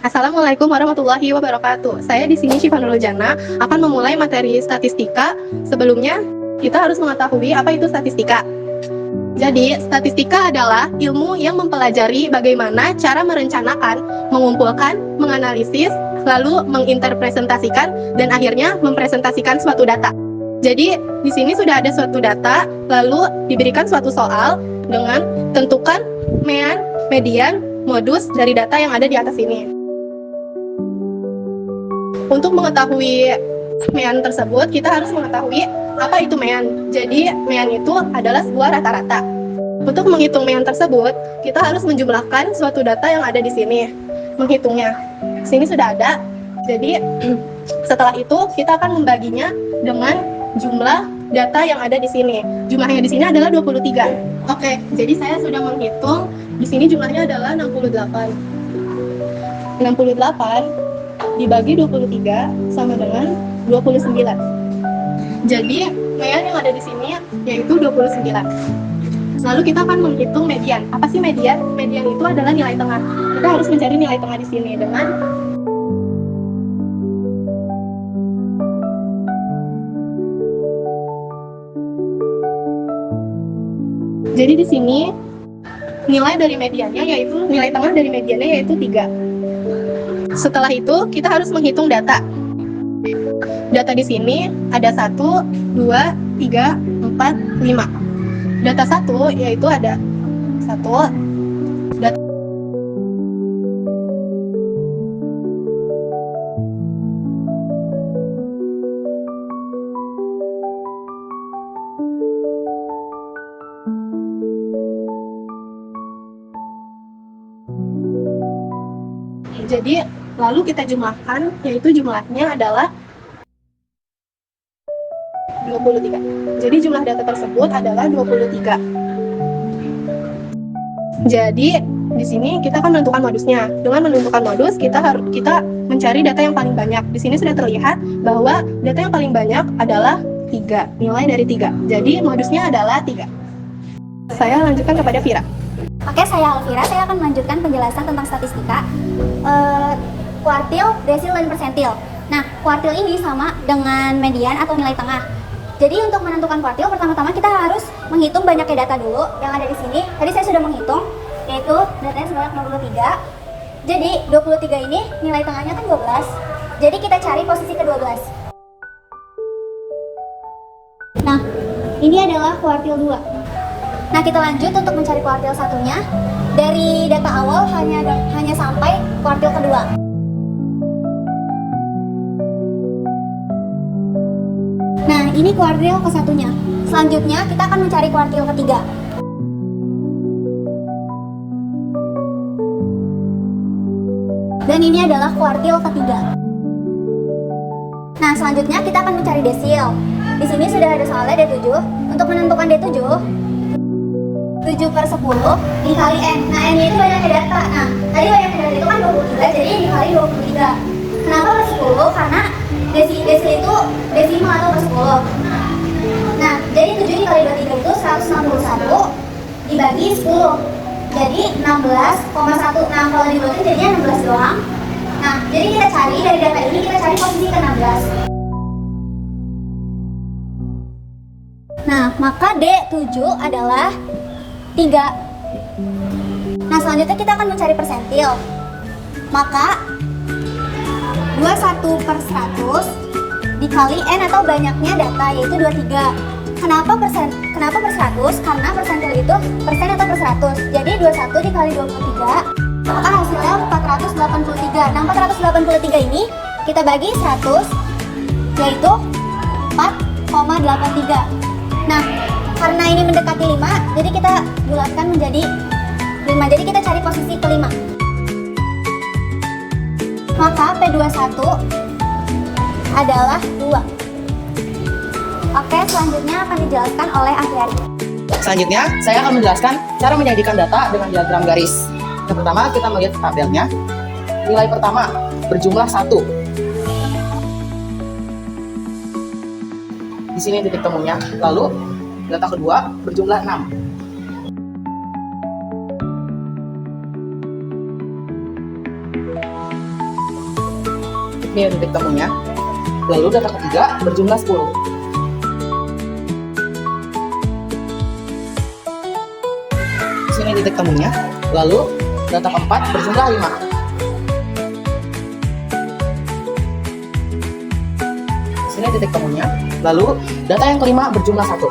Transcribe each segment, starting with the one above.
Assalamualaikum warahmatullahi wabarakatuh. Saya di sini Syifa Nurul Jannah akan memulai materi statistika. Sebelumnya, kita harus mengetahui apa itu statistika. Jadi, statistika adalah ilmu yang mempelajari bagaimana cara merencanakan, mengumpulkan, menganalisis, lalu menginterpresentasikan, dan akhirnya mempresentasikan suatu data. Jadi, di sini sudah ada suatu data, lalu diberikan suatu soal dengan tentukan mean, median, modus dari data yang ada di atas ini. Untuk mengetahui mean tersebut, kita harus mengetahui apa itu mean. Jadi, mean itu adalah sebuah rata-rata. Untuk menghitung mean tersebut, kita harus menjumlahkan suatu data yang ada di sini. Menghitungnya. Di sini sudah ada. Jadi, setelah itu kita akan membaginya dengan jumlah data yang ada di sini. Jumlahnya di sini adalah 23. Oke, jadi saya sudah menghitung. Di sini jumlahnya adalah 68. 68 dibagi 23 sama dengan 29. Jadi, mean yang ada di sini yaitu 29. Lalu kita akan menghitung median. Apa sih median? Median itu adalah nilai tengah. Kita harus mencari nilai tengah di sini dengan Jadi di sini nilai dari mediannya yaitu nilai tengah dari mediannya yaitu 3. Setelah itu, kita harus menghitung data. Data di sini ada 1, 2, 3, 4, 5. Data 1 yaitu ada 1. Data Jadi, lalu kita jumlahkan, yaitu jumlahnya adalah 23. Jadi jumlah data tersebut adalah 23. Jadi, di sini kita akan menentukan modusnya. Dengan menentukan modus, kita mencari data yang paling banyak. Di sini sudah terlihat bahwa data yang paling banyak adalah 3, nilai dari 3. Jadi, modusnya adalah 3. Saya lanjutkan kepada Vira. Oke, saya Alvira. Saya akan melanjutkan penjelasan tentang statistika, kuartil, desil, dan persentil. Nah, kuartil ini sama dengan median atau nilai tengah. Jadi untuk menentukan kuartil, pertama-tama kita harus menghitung banyaknya data dulu yang ada di sini. Tadi saya sudah menghitung, yaitu datanya sebanyak 23. Jadi 23 ini nilai tengahnya kan 12. Jadi kita cari posisi ke-12. Nah, ini adalah kuartil 2. Nah, kita lanjut untuk mencari kuartil satunya. Dari data awal hanya sampai kuartil kedua. Nah, ini kuartil ke satunya. Selanjutnya, kita akan mencari kuartil ketiga. Dan ini adalah kuartil ketiga. Nah, selanjutnya kita akan mencari desil. Di sini sudah ada soalnya D7. Untuk menentukan D7, 7/10 dikali N. Nah, N itu banyaknya data. Nah, tadi banyaknya data itu kan 23, jadi dikali 23. Kenapa per 10? Karena desil itu desimal atau per 10. Nah, jadi 7 dikali 23 itu 161 dibagi 10. Jadi 16,1. Nah, kalau dibagi jadinya 16 doang. Nah, jadi kita cari dari data ini, kita cari posisi ke-16. Nah, maka D7 adalah 3. Nah, selanjutnya kita akan mencari persentil. Maka 21/100 dikali N atau banyaknya data, yaitu 23. Kenapa per 100? Karena persentil itu persen atau per 100. Jadi 21 dikali 23, maka hasilnya 483. Nah, 483 ini kita bagi 100, yaitu 4,83. Nah, karena ini mendekati 5, jadi kita bulatkan menjadi 5. Jadi kita cari posisi ke-5. Maka P21 adalah 2. Oke, selanjutnya akan dijelaskan oleh Ahyari. Selanjutnya, saya akan menjelaskan cara menyajikan data dengan diagram garis. Yang pertama, kita melihat tabelnya. Nilai pertama berjumlah 1. Di sini titik temunya. Lalu data kedua berjumlah 6. Ini titik temunya. Lalu data ketiga berjumlah 10. Di sini titik temunya. Lalu data keempat berjumlah 5. Di sini titik temunya. Lalu data yang kelima berjumlah 1.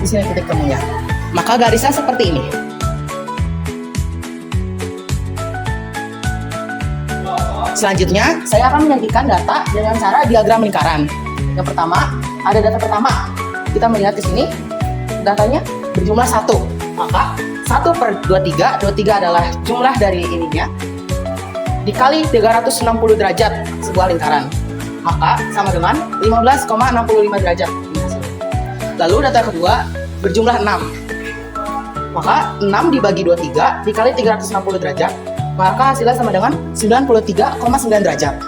Di sini titik temunya. Maka garisnya seperti ini. Selanjutnya, saya akan menyajikan data dengan cara diagram lingkaran. Yang pertama, ada data pertama. Kita melihat di sini, datanya berjumlah 1. Maka 1 per 23, 23 adalah jumlah dari ininya, dikali 360 derajat sebuah lingkaran. Maka sama dengan 15,65 derajat. Lalu data kedua berjumlah 6. Maka 6 dibagi 23 dikali 360 derajat, maka hasilnya sama dengan 93,9 derajat.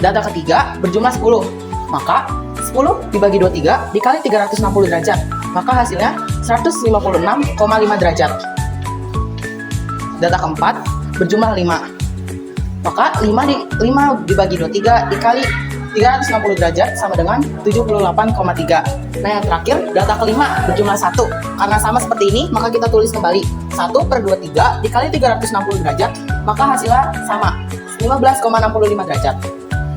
Data ketiga berjumlah 10. Maka 10 dibagi 23 dikali 360 derajat, maka hasilnya 156,5 derajat. Data keempat berjumlah 5. Maka 5 dibagi 23 dikali 360 derajat sama dengan 78,3. Nah, yang terakhir, data kelima berjumlah 1. Karena sama seperti ini, maka kita tulis kembali 1 per 23 dikali 360 derajat, maka hasilnya sama, 15,65 derajat.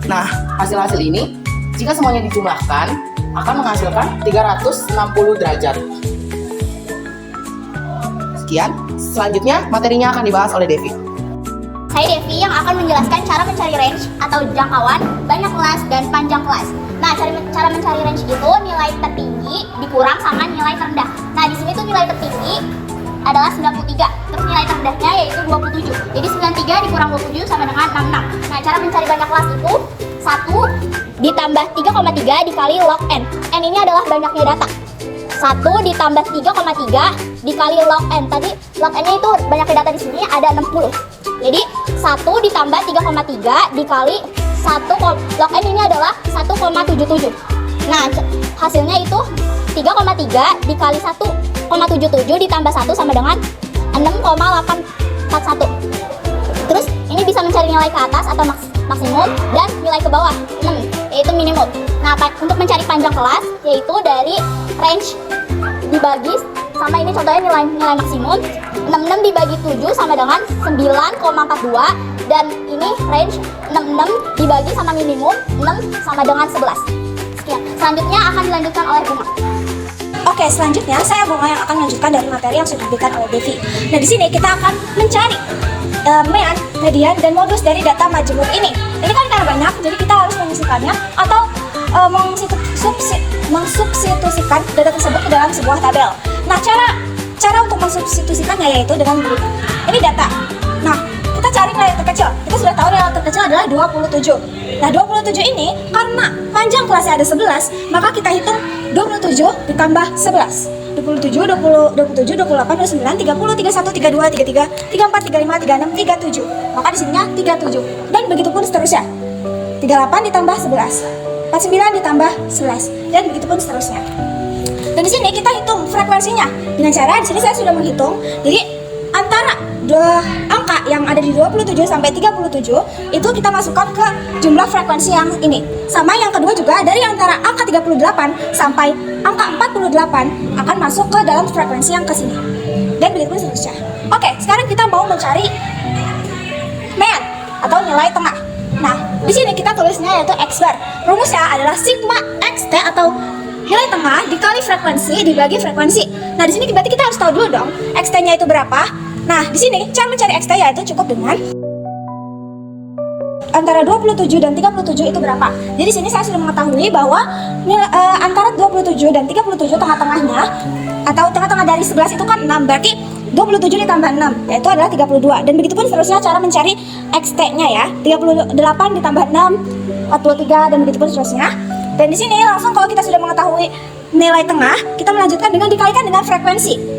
Nah, hasil-hasil ini, jika semuanya dijumlahkan, akan menghasilkan 360 derajat. Sekian, selanjutnya materinya akan dibahas oleh Devi. Saya Devi yang akan menjelaskan cara mencari range atau jangkauan banyak kelas dan panjang kelas. Nah, cara mencari range itu nilai tertinggi dikurang sama nilai terendah. Nah, di sini tuh nilai tertinggi adalah 93, terus nilai terendahnya yaitu 27. Jadi 93 dikurang 27 sama dengan 66. Nah, cara mencari banyak kelas itu 1 ditambah 3,3 dikali log n. N ini adalah banyaknya data. 1 ditambah 3,3 dikali log n. Tadi log n-nya itu banyaknya data di sini ada 60. Jadi 1 ditambah 3,3 dikali 1 log n ini adalah 1,77. Nah, hasilnya itu 3,3 dikali 1,77 ditambah 1 sama dengan 6,841. Terus ini bisa mencari nilai ke atas atau maksimum dan nilai ke bawah 6 yaitu minimum. Nah, untuk mencari panjang kelas yaitu dari range dibagi sama ini contohnya nilai maksimum 66 dibagi 7 sama dengan 9,42 dan ini range 66 dibagi sama minimum 6 sama dengan 11. Sekian. Selanjutnya akan dilanjutkan oleh Bunga. Oke, selanjutnya saya Bunga yang akan melanjutkan dari materi yang sudah diberikan oleh Devi. Nah, di sini kita akan mencari mean, median, dan modus dari data majemuk ini. Ini kan karena banyak, jadi kita harus menyisipkannya atau mensubstitusikan data tersebut ke dalam sebuah tabel. Nah, cara untuk mensubstitusikannya yaitu dengan berikut. Ini data. Nah, kita cari nilai terkecil. Kita sudah tahu nilai terkecil adalah 27. Nah, 27 ini karena panjang kelasnya ada 11, maka kita hitung 27 ditambah 11. 27, 20, 27, 28, 29, 30, 31, 32, 33, 34, 35, 36, 37. Maka di sininya 37. Dan begitu pun seterusnya. 38 ditambah 11. 49 ditambah 11. Dan begitu pun seterusnya. Dan di sini kita hitung frekuensinya. Dengan cara di sini saya sudah menghitung. Jadi antara dua angka yang ada di 27 sampai 37 itu kita masukkan ke jumlah frekuensi yang ini. Sama yang kedua juga dari antara angka 38 sampai angka 48 akan masuk ke dalam frekuensi yang ke sini. Dan begitu seterusnya. Oke, sekarang kita mau mencari mean atau nilai tengah. Nah, di sini kita tulisnya yaitu X bar. Rumusnya adalah sigma XT atau nilai tengah dikali frekuensi dibagi frekuensi. Nah, di sini berarti kita harus tahu dulu dong XT-nya itu berapa. Nah, di sini cara mencari XT yaitu cukup dengan antara 27 dan 37 itu berapa. Jadi di sini saya sudah mengetahui bahwa antara 27 dan 37 tengah-tengahnya atau tengah-tengah dari 11 itu kan 6, berarti 27 ditambah 6 yaitu adalah 32. Dan begitu pun seterusnya cara mencari XT-nya ya. 38 ditambah 6 43 dan begitu pun seterusnya. Dan di sini langsung kalau kita sudah mengetahui nilai tengah, kita melanjutkan dengan dikalikan dengan frekuensi.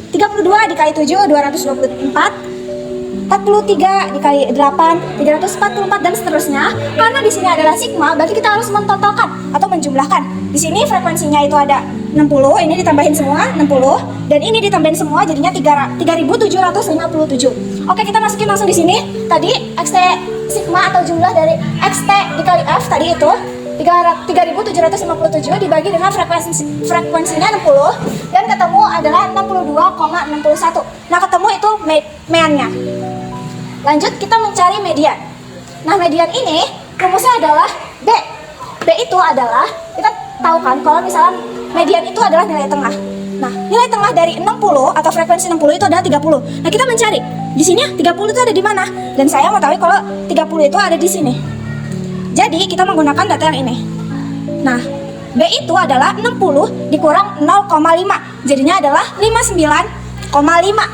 32 dikali 7 224 43 dikali 8, 344 dan seterusnya. Karena di sini adalah sigma, berarti kita harus mentotalkan atau menjumlahkan. Di sini frekuensinya itu ada 60, ini ditambahin semua 60 dan ini ditambahin semua jadinya 3757. Oke, kita masukin langsung di sini. Tadi xt sigma atau jumlah dari xt dikali f tadi itu 3757 dibagi dengan frekuensinya 60 dan ketemu adalah 62,61. Nah, ketemu itu meannya. Lanjut kita mencari median. Nah, median ini rumusnya adalah B. B itu adalah, kita tahu kan kalau misalnya median itu adalah nilai tengah. Nah, nilai tengah dari 60 atau frekuensi 60 itu adalah 30. Nah, kita mencari di sini 30 itu ada di mana? Dan saya mau tahu kalau 30 itu ada di sini. Jadi, kita menggunakan data yang ini. Nah, B itu adalah 60 dikurang 0,5. Jadinya adalah 59,5.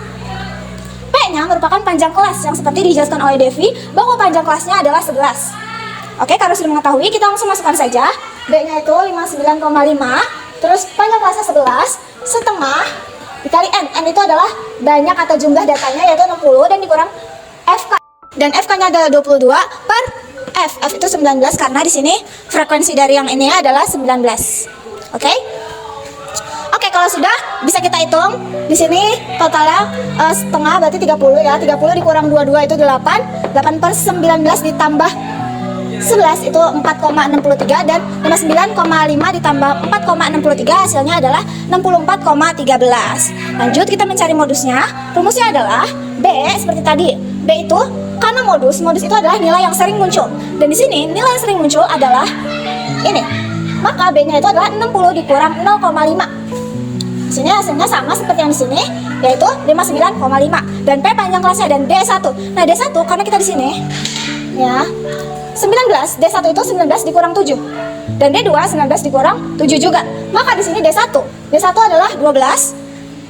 P-nya merupakan panjang kelas yang seperti dijelaskan oleh Devi bahwa panjang kelasnya adalah 11. Oke, karena sudah mengetahui, kita langsung masukkan saja. B-nya itu 59,5. Terus panjang kelasnya 11 setengah dikali N. N itu adalah banyak atau jumlah datanya yaitu 60 dan dikurang FK. Dan FK-nya adalah 22 per F. F itu 19 karena di sini frekuensi dari yang ini adalah 19. Oke? Oke, kalau sudah bisa kita hitung. Di sini totalnya setengah berarti 30 ya. 30 dikurang 22 itu 8. 8 per 19 ditambah 11 itu 4,63 dan 59,5 ditambah 4,63 hasilnya adalah 64,13. Lanjut kita mencari modusnya. Rumusnya adalah B seperti tadi. B itu karena modus itu adalah nilai yang sering muncul. Dan di sini nilai yang sering muncul adalah ini. Maka B-nya itu adalah 60 dikurang 0,5. Di sini hasilnya sama seperti yang di sini, yaitu 59,5. Dan P panjang kelasnya dan D1. Nah, D1 karena kita di sini ya 19, D1 itu 19 dikurang 7 dan D2 19 dikurang 7 juga. Maka di sini D1 adalah 12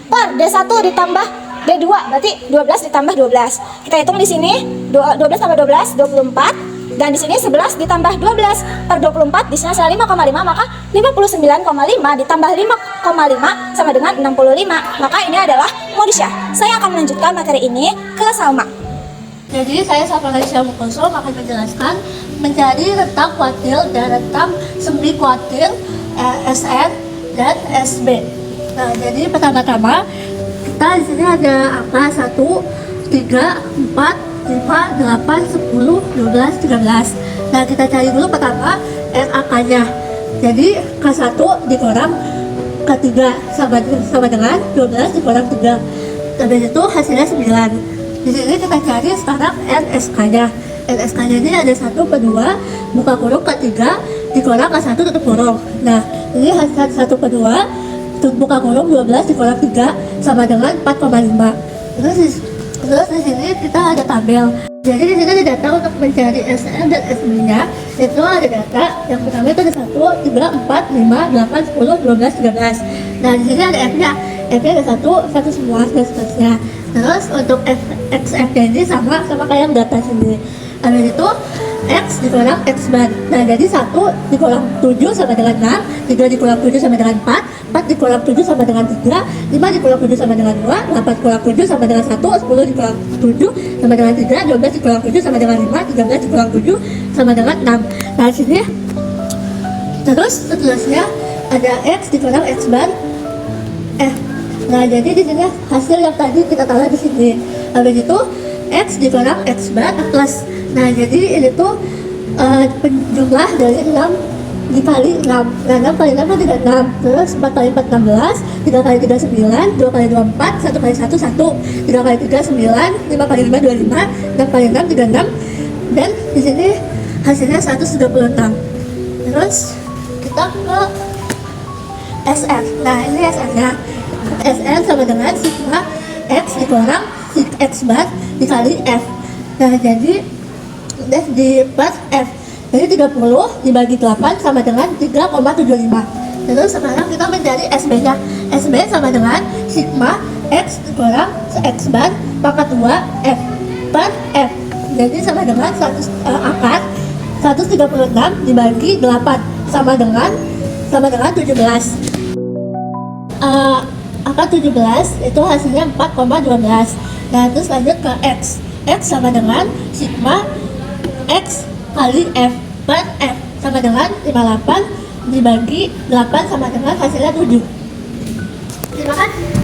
per D1 ditambah D2 berarti 12 ditambah 12. Kita hitung di sini 12 tambah 12 24 dan di sini 11 ditambah 12 per 24 di sini hasilnya 5,5 maka 59,5 ditambah 5,5 sama dengan 65. Maka ini adalah modusnya. Saya akan melanjutkan materi ini ke Salma. Jadi saya Salma Alicia Mukoso akan menjelaskan mencari rentang kuartil dan rentang semi kuartil SN dan SB. Nah, jadi pertama-tama kita di sini ada angka 1, 3, 4, 5, 8, 10, 12, 13. Nah, kita cari dulu pertama angkanya. Jadi K1 dikurang K3 sama dengan 12 dikurang 3. Habis itu hasilnya 9. Di sini kita cari sekarang NSK-nya. NSK-nya ini ada 1 per 2 buka kurung K3 dikurang K1 tutup kurung. Nah, ini hasil 1 per 2 buka kurung 12 dikurang 3 sama dengan 4,5. Terus di sini kita ada tabel. Jadi di sini ada data untuk mencari SN dan SB-nya. Itu ada data yang pertama itu ada 1, 3, 4, 5, 8, 10, 12, 13. Nah, di sini ada F-nya. F-nya ada 1 semua dan seterusnya. Terus untuk XF ini sama kayak yang data sini. Habis itu X dikurang X bar. Nah, jadi 1 dikurang 7 sama dengan 6, 3 dikurang 7 sama dengan 4, 4 dikurang 7 sama dengan 3, 5 dikurang 7 sama dengan 2, 8 dikurang 7 sama dengan 1, 10 dikurang 7 sama dengan 3, 12 dikurang 7 sama dengan 5, 13 dikurang 7 sama dengan 6. Nah, sini terus seterusnya ada X dikurang X bar F. Nah, jadi di sini hasil yang tadi kita taruh di sini. Habis itu X dikurang X bar plus. Nah, jadi ini tuh jumlah dari 6 dikali 6. Nah, 6 kali 6 kan 36. Terus 4 kali 4 16, 3 kali 3 9, 2 kali 2 4, 1 kali 1 1, 3 kali 3 9, 5 kali 5 25, 6 kali 6 36. Dan di sini hasilnya 136. Terus kita ke SF. Nah, ini SF-nya. SN sama dengan sigma X dikurang X bar dikali F. Nah, jadi F di pas F. Jadi 30 dibagi 8 sama dengan 3,75. Terus sekarang kita mencari SB-nya. SB sama dengan sigma X dikurang X bar pangkat 2 F per F. Jadi sama dengan akar 136 dibagi 8 sama dengan 17. Angka 17 itu hasilnya 4,12. Nah, terus lanjut ke X. X sama dengan sigma X kali F. Dan F sama dengan 58 dibagi 8 sama dengan hasilnya 7. Terima kasih.